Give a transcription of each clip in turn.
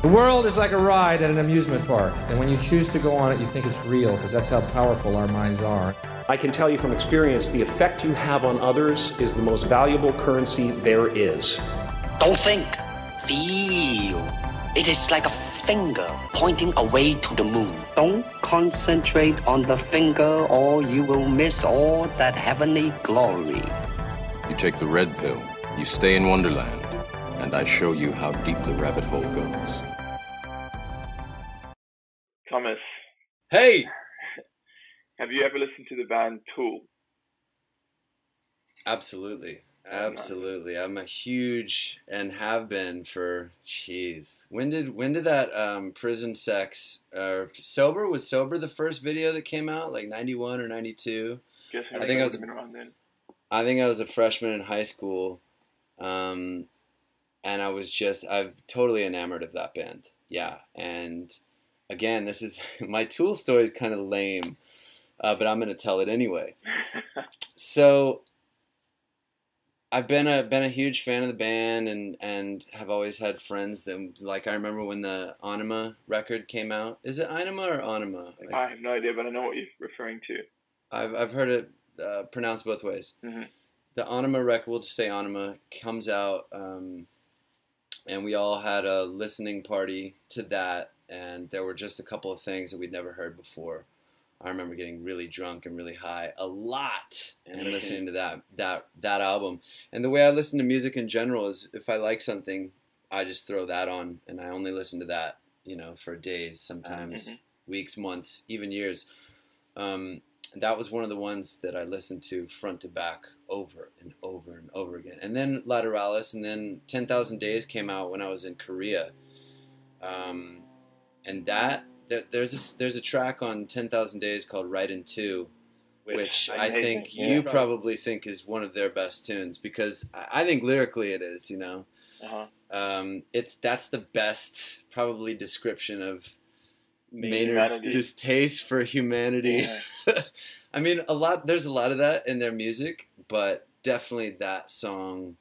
The world is like a ride at an amusement park, and when you choose to go on it, you think it's real, because that's how powerful our minds are. I can tell you from experience, the effect you have on others is the most valuable currency there is. Don't think, feel. It is like a finger pointing away to the moon. Don't concentrate on the finger or you will miss all that heavenly glory. You take the red pill, you stay in Wonderland, and I show you how deep the rabbit hole goes. Thomas, Hey! have you ever listened to the band Tool? Absolutely. Absolutely. I'm a huge, and have been for, jeez. When did that Prison Sex, Sober? Was Sober the first video that came out? Like 91 or 92? I think I was a freshman in high school. And I'm totally enamored of that band. Yeah. And again, this is, my Tool story is kind of lame, but I'm going to tell it anyway. So I've been a huge fan of the band and have always had friends that, like, I remember when the Anima record came out. Is it Anima or Anima? Like, I have no idea, but I know what you're referring to. I've heard it pronounced both ways. Mm-hmm. The Anima record, we'll just say Anima, comes out, and we all had a listening party to that, and there were just a couple of things that we'd never heard before. I remember getting really drunk and really high a lot and listening to that album. And the way I listen to music in general is if I like something, I just throw that on and I only listen to that, for days, sometimes weeks, months, even years. That was one of the ones that I listened to front to back over and over and over again. And then Lateralis, and then 10,000 Days came out when I was in Korea. And there's a track on 10,000 Days called Right in Two, which I think you probably think is one of their best tunes, because I think lyrically it is, that's the best probably description of Maynard's distaste for humanity. Yeah. I mean, there's a lot of that in their music, but definitely that song,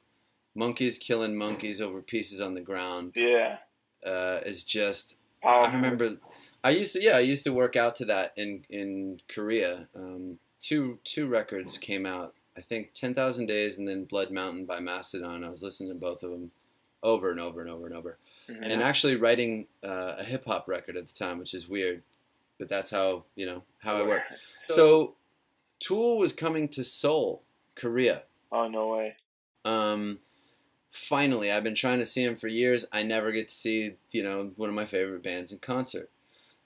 Monkeys Killing Monkeys Over Pieces on the Ground, is just, I remember, I used to work out to that in Korea. Two records came out, I think 10,000 Days and then Blood Mountain by Mastodon. I was listening to both of them over and over and over and over. Mm-hmm. And actually writing a hip-hop record at the time, which is weird, but that's how I work. So Tool was coming to Seoul, Korea. Oh, no way. Finally, I've been trying to see him for years. I never get to see, one of my favorite bands in concert.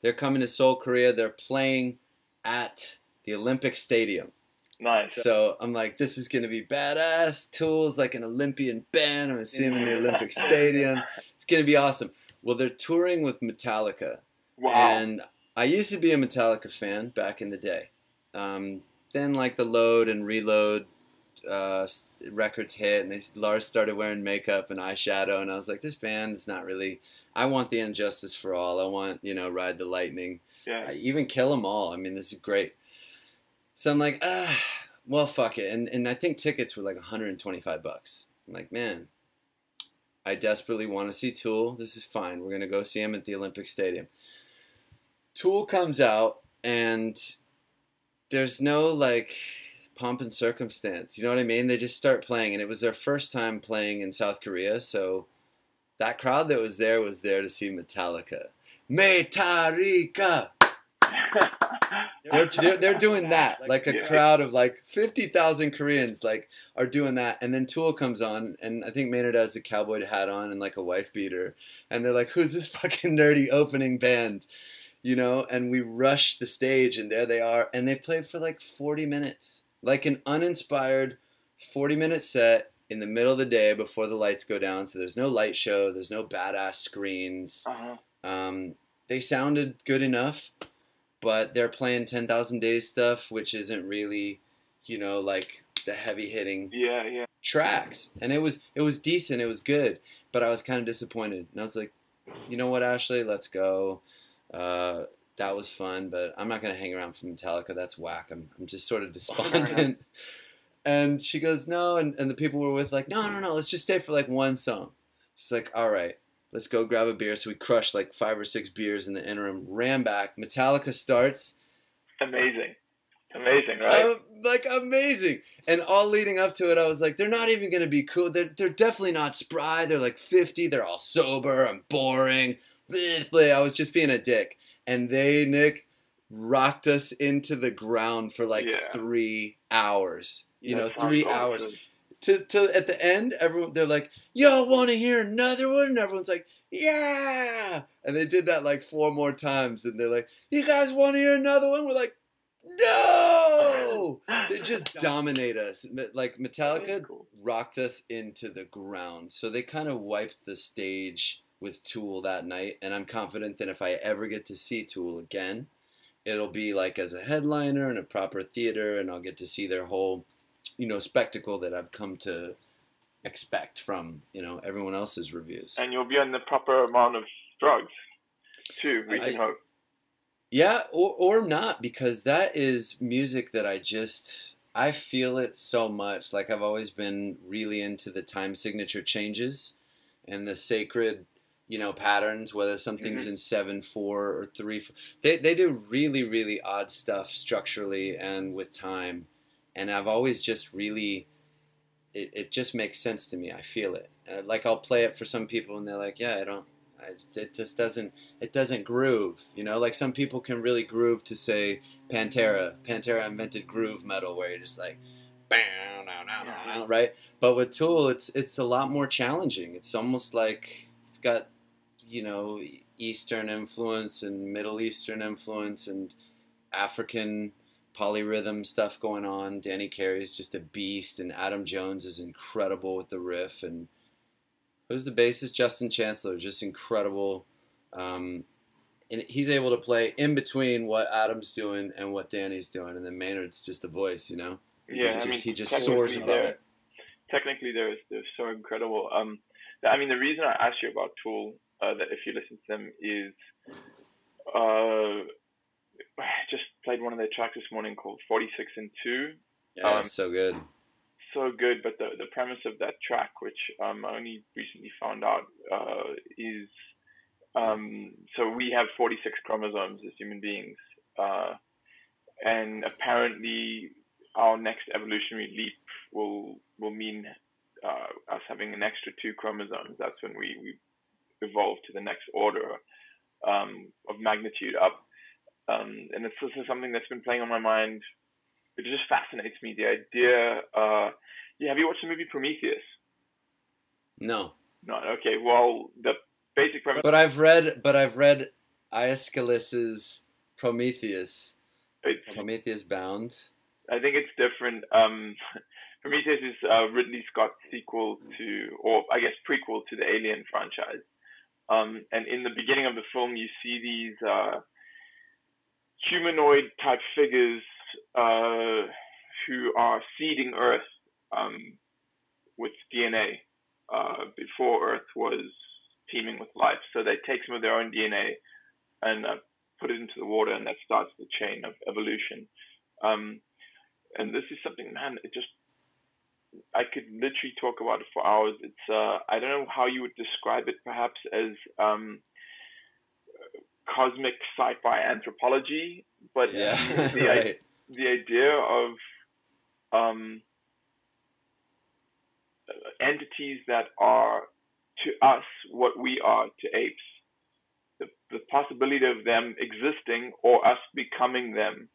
They're coming to Seoul, Korea. They're playing at the Olympic Stadium. Nice. So I'm like, this is going to be badass. Tool's like an Olympian band. I'm assuming the Olympic Stadium. It's going to be awesome. Well, they're touring with Metallica. Wow. And I used to be a Metallica fan back in the day. Then like the Load and Reload records hit, and Lars started wearing makeup and eyeshadow, and I was like, this band is not really, I want the Injustice for All. I want, Ride the Lightning. Yeah. Even Kill 'Em All. I mean, this is great. So I'm like, well, fuck it. And I think tickets were like $125. I'm like, man, I desperately want to see Tool. This is fine. We're going to go see him at the Olympic Stadium. Tool comes out, and there's no, like, pomp and circumstance. You know what I mean? They just start playing, and it was their first time playing in South Korea, so that crowd that was there to see Metallica. Metallica! They're doing that, like a crowd of like 50,000 Koreans like are doing that, and then Tool comes on, and I think Maynard has a cowboy hat on and like a wife beater, and they're like, who's this fucking nerdy opening band, and we rush the stage, and there they are, and they played for like 40 minutes, like an uninspired 40-minute set in the middle of the day before the lights go down, so there's no light show, there's no badass screens. They sounded good enough, but they're playing 10,000 Days stuff, which isn't really, like the heavy hitting tracks. And it was decent, it was good, but I was kind of disappointed. And I was like, you know what, Ashley, let's go. That was fun, but I'm not gonna hang around for Metallica. That's whack. I'm just sort of despondent. And she goes, no, and the people we're with like, no, let's just stay for like one song. She's like, all right, let's go grab a beer. So we crushed like 5 or 6 beers in the interim, ran back. Metallica starts. Amazing. Amazing, right? Like amazing. And all leading up to it, I was like, they're not even going to be cool. They're definitely not spry. They're like 50. They're all sober and boring. I was just being a dick. And they, Nick, rocked us into the ground for like 3 hours. You know, 3 hours. To at the end, everyone, they're like, y'all want to hear another one? And everyone's like, yeah. And they did that like 4 more times. And they're like, you guys want to hear another one? We're like, no! They just dominate us. Like Metallica rocked us into the ground. So they kind of wiped the stage with Tool that night. And I'm confident that if I ever get to see Tool again, it'll be like as a headliner in a proper theater, and I'll get to see their whole, you know, spectacle that I've come to expect from, you know, everyone else's reviews. And you'll be on the proper amount of drugs too, we can hope. Yeah, or not, because that is music that I feel it so much. Like I've always been really into the time signature changes and the sacred, you know, patterns, whether something's in 7/4 or 3/4. They do really, really odd stuff structurally and with time. And I've always just really, it just makes sense to me. I feel it. Like I'll play it for some people and they're like, yeah, it just doesn't groove. You know, like some people can really groove to, say, Pantera. Pantera invented groove metal, where you're just like, right? But with Tool, it's a lot more challenging. It's almost like it's got, you know, Eastern influence and Middle Eastern influence and African polyrhythm stuff going on. Danny Carey's just a beast, and Adam Jones is incredible with the riff, and who's the bassist? Justin Chancellor, just incredible. And he's able to play in between what Adam's doing and what Danny's doing, and then Maynard's just the voice, you know. Yeah, he just soars above it. Technically, they're so incredible. I mean, the reason I asked you about Tool, that if you listen to them, is I just played one of their tracks this morning called 46 and 2. Yeah, it's so good. So good, but the premise of that track, which I only recently found out, is so we have 46 chromosomes as human beings, and apparently our next evolutionary leap will mean us having an extra 2 chromosomes. That's when we evolve to the next order of magnitude up. And this is something that's been playing on my mind. It just fascinates me, the idea. Have you watched the movie Prometheus? No. Okay. Well, the basic premise. But I've read Aeschylus's Prometheus. Prometheus Bound. I think it's different. Prometheus is Ridley Scott's sequel to, or I guess prequel to the Alien franchise. And in the beginning of the film, you see these humanoid type figures who are seeding Earth with DNA before Earth was teeming with life. So they take some of their own DNA and put it into the water, and that starts the chain of evolution. And this is something, man, I could literally talk about it for hours. It's I don't know how you would describe it, perhaps as cosmic sci-fi anthropology, but the idea of entities that are to us what we are to apes. The possibility of them existing or us becoming them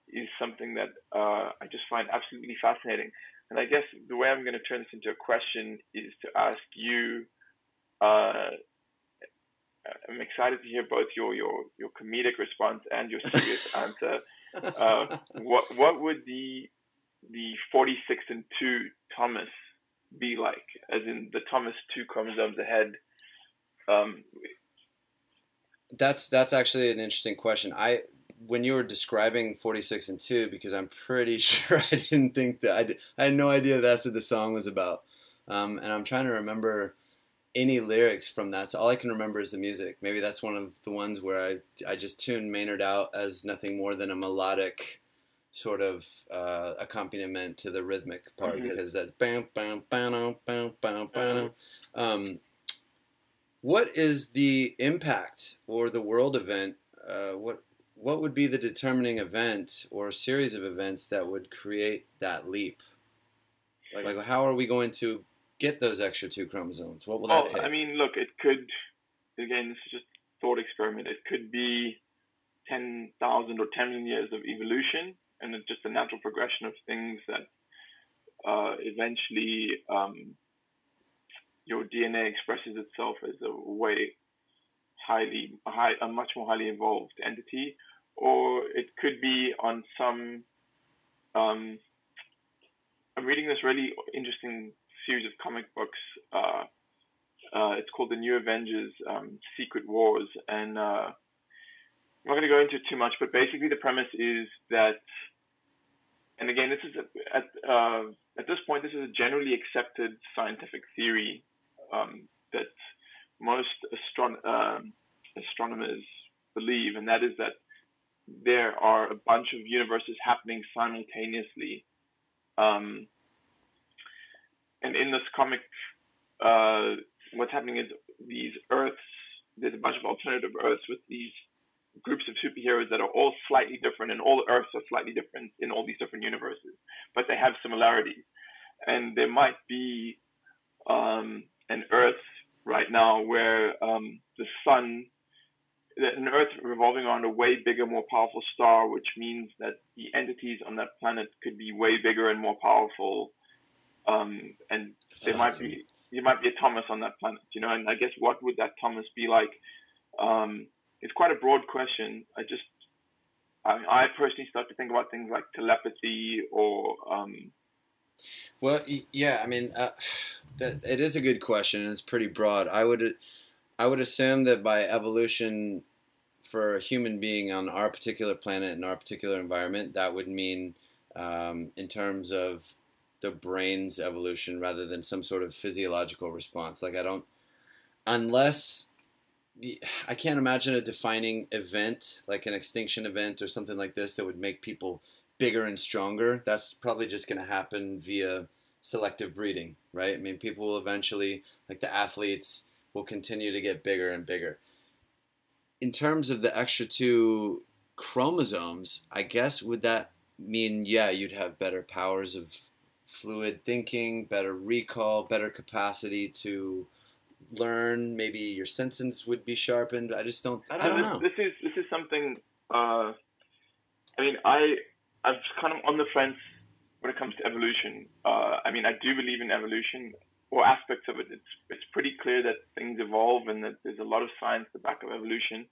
is something that I just find absolutely fascinating. And I guess the way I'm going to turn this into a question is to ask you. I'm excited to hear both your comedic response and your serious answer. What would the 46 and 2 Thomas be like? As in the Thomas 2 chromosomes ahead. That's actually an interesting question. When you were describing 46 and 2, because I'm pretty sure I didn't think that I had no idea that's what the song was about. And I'm trying to remember any lyrics from that. So all I can remember is the music. Maybe that's one of the ones where I just tuned Maynard out as nothing more than a melodic sort of accompaniment to the rhythmic part, because that bam bam bam bam bam bam. What is the impact or the world event? What would be the determining event or series of events that would create that leap? Like how are we going to get those extra 2 chromosomes? What will that take? I mean, look, it could, again, this is just a thought experiment. It could be 10,000 or 10 million years of evolution, and it's just a natural progression of things that eventually your DNA expresses itself as a much more highly evolved entity, or it could be on some. I'm reading this really interesting series of comic books. It's called The New Avengers: Secret Wars, and I'm not going to go into it too much, but basically the premise is that, and again, this is at this point, this is a generally accepted scientific theory that most astronomers believe, and that is that there are a bunch of universes happening simultaneously. And in this comic, what's happening is there's a bunch of alternative Earths with these groups of superheroes that are all slightly different, and all the Earths are slightly different in all these different universes, but they have similarities. And there might be an Earth right now where the sun, an Earth revolving around a way bigger, more powerful star, which means that the entities on that planet could be way bigger and more powerful. And there might be a Thomas on that planet, and I guess what would that Thomas be like? It's quite a broad question. I personally start to think about things like telepathy or. Well, yeah, I mean, it is a good question, and it's pretty broad. I would assume that by evolution, for a human being on our particular planet in our particular environment, that would mean in terms of the brain's evolution rather than some sort of physiological response. Like I can't imagine a defining event, like an extinction event or something like this, that would make people bigger and stronger. That's probably just going to happen via selective breeding, right? I mean, people will eventually, like the athletes, will continue to get bigger and bigger. In terms of the extra 2 chromosomes, I guess, would that mean, yeah, you'd have better powers of fluid thinking, better recall, better capacity to learn, maybe your senses would be sharpened. I don't know. This is something, I mean, I'm kind of on the fence when it comes to evolution. I mean, I do believe in evolution, or aspects of it. It's pretty clear that things evolve and that there's a lot of science at the back of evolution.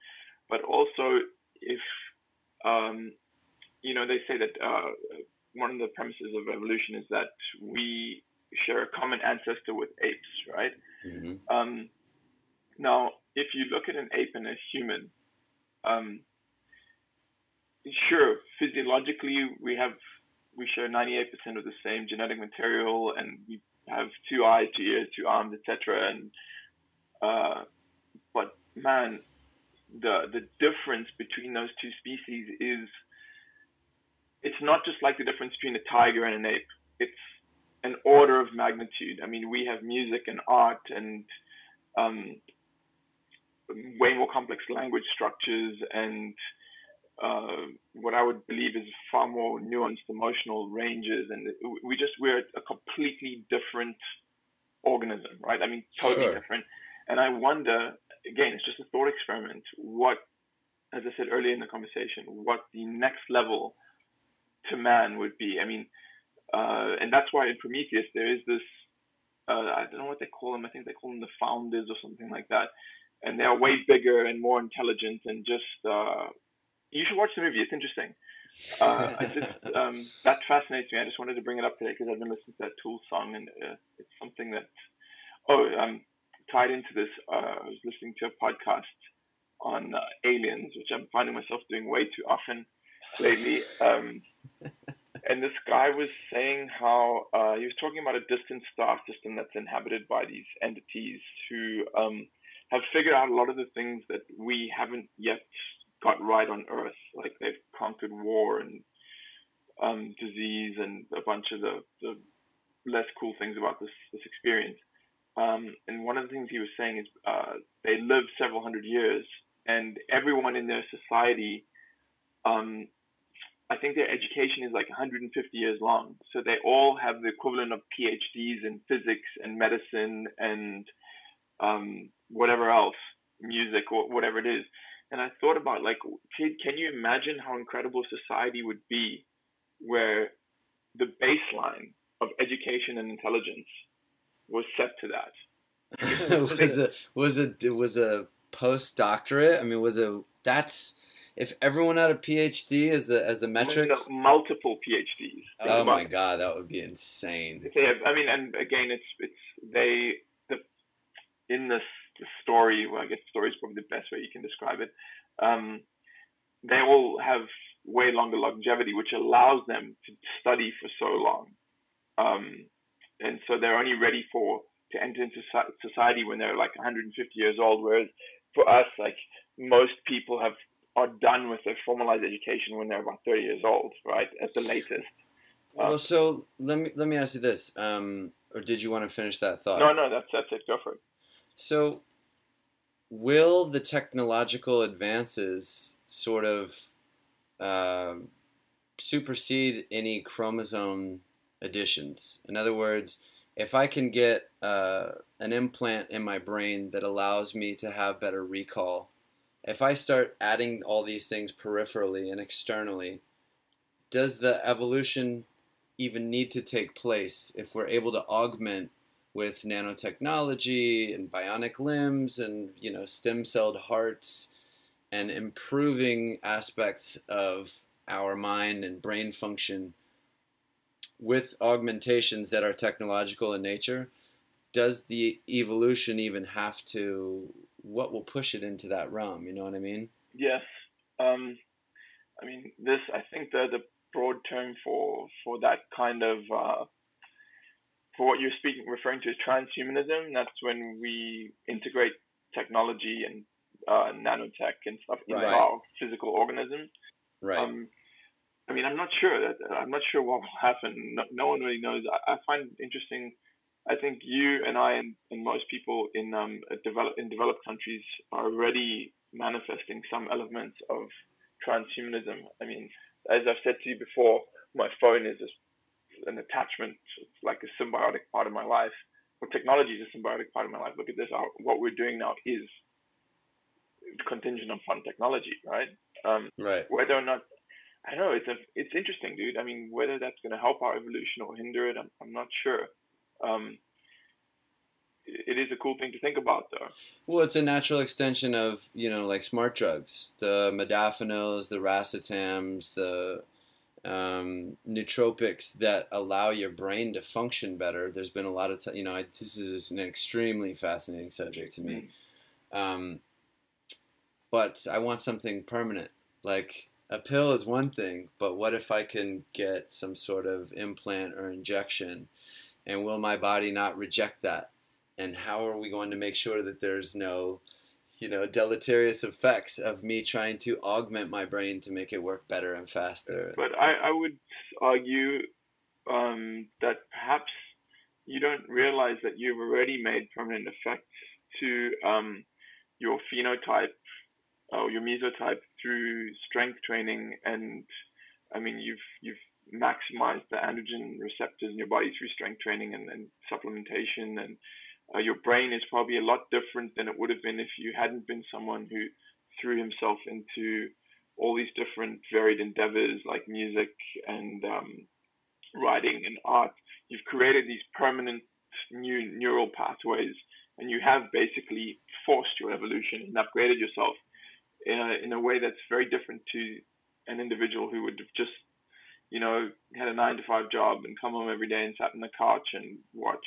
But also, if, they say that one of the premises of evolution is that we share a common ancestor with apes, right? Mm-hmm. Now, if you look at an ape and a human, sure, physiologically we share 98% of the same genetic material, and we have 2 eyes, 2 ears, 2 arms, etc. And but man, the difference between those 2 species is, it's not just like the difference between a tiger and an ape. It's an order of magnitude. I mean, we have music and art and way more complex language structures and what I would believe is far more nuanced emotional ranges, and we're a completely different organism, right? I mean, totally different. And I wonder, again, it's just a thought experiment, what, as I said earlier in the conversation, what the next level to man would be. I mean, and that's why in Prometheus there is this, I don't know what they call them, I think they call them the founders or something like that, and they're way bigger and more intelligent and just, you should watch the movie, it's interesting. That fascinates me. I just wanted to bring it up today because I've been listening to that Tool song, and it's something that, tied into this, I was listening to a podcast on aliens, which I'm finding myself doing way too often lately. And this guy was saying how he was talking about a distant star system that's inhabited by these entities who have figured out a lot of the things that we haven't yet got right on Earth. Like they've conquered war and disease and a bunch of the less cool things about this experience. And one of the things he was saying is they live several hundred years, and everyone in their society, I think their education is like 150 years long. So they all have the equivalent of PhDs in physics and medicine and whatever else, music or whatever it is. And I thought about, like, can you imagine how incredible society would be where the baseline of education and intelligence was set to that? was a postdoctorate? I mean, that's if everyone had a PhD as the metric. Multiple PhDs. Oh my God, that would be insane. If they have, I mean, and again, in this story, well, I guess story is probably the best way you can describe it. They all have way longer longevity, which allows them to study for so long. And so they're only ready to enter into society when they're like 150 years old. Whereas for us, like, most people are done with their formalized education when they're about 30 years old, right? At the latest. Well, so let me ask you this, or did you want to finish that thought? No, that's it. Go for it. So, will the technological advances sort of supersede any chromosome additions? In other words, if I can get an implant in my brain that allows me to have better recall, if I start adding all these things peripherally and externally, does the evolution even need to take place if we're able to augment with nanotechnology and bionic limbs and, stem-celled hearts and improving aspects of our mind and brain function with augmentations that are technological in nature? Does the evolution even have to, what will push it into that realm? You know what I mean? Yes. I mean, I think the broad term for that kind of, for what you're referring to is transhumanism. That's when we integrate technology and nanotech and stuff into our physical organisms. Right. I mean, I'm not sure what will happen. No one really knows. I find it interesting. I think you and I and most people in developed countries are already manifesting some elements of transhumanism. I mean, as I've said to you before, my phone is an attachment. It's like a symbiotic part of my life. Well, technology is a symbiotic part of my life. Look at this. What we're doing now is contingent upon technology, right? Right. Whether or not, I don't know. It's interesting, dude. I mean, whether that's going to help our evolution or hinder it, I'm not sure. It is a cool thing to think about, though. Well, it's a natural extension of, like smart drugs, the modafinils, the racetams, the nootropics that allow your brain to function better. There's been a lot of this is an extremely fascinating subject to me. But I want something permanent. Like, a pill is one thing, but what if I can get some sort of implant or injection? And will my body not reject that? And how are we going to make sure that there's no, deleterious effects of me trying to augment my brain to make it work better and faster? But I would argue that perhaps you don't realize that you've already made permanent effects to your phenotype or your mesotype through strength training. And I mean, you've maximized the androgen receptors in your body through strength training and supplementation. And your brain is probably a lot different than it would have been if you hadn't been someone who threw himself into all these different varied endeavors like music and writing and art. You've created these permanent new neural pathways, and you have basically forced your evolution and upgraded yourself in a way that's very different to an individual who would have just, had a 9-to-5 job and come home every day and sat on the couch and watched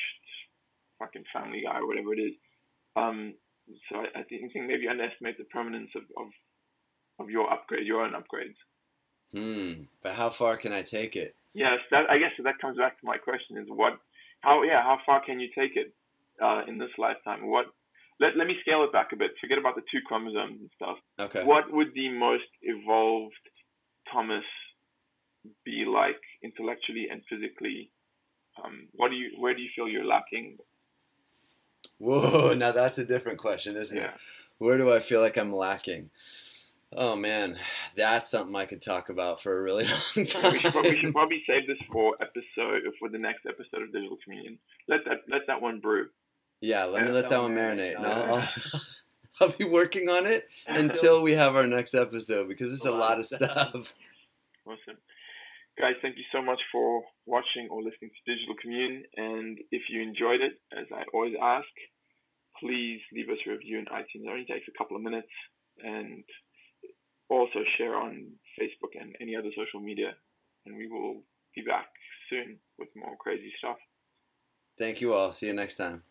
fucking Family Guy or whatever it is. So I think maybe you underestimate the permanence of your own upgrades. But how far can I take it? Yes, I guess that comes back to my question: is how far can you take it in this lifetime? Let me scale it back a bit. Forget about the 2 chromosomes and stuff. Okay. What would the most evolved Thomas be like intellectually and physically? Where do you feel you're lacking? Whoa, now that's a different question, isn't it? Where do I feel like I'm lacking? Oh man, that's something I could talk about for a really long time. We should probably save this for the next episode of Digital Communion. Let that one brew. Yeah, let me let that one marinate. I'll be working on it until we have our next episode, because it's a lot of stuff. Awesome. Guys, thank you so much for watching or listening to Digital Communion. And if you enjoyed it, as I always ask, please leave us a review in iTunes. It only takes a couple of minutes. And also share on Facebook and any other social media. And we will be back soon with more crazy stuff. Thank you all. See you next time.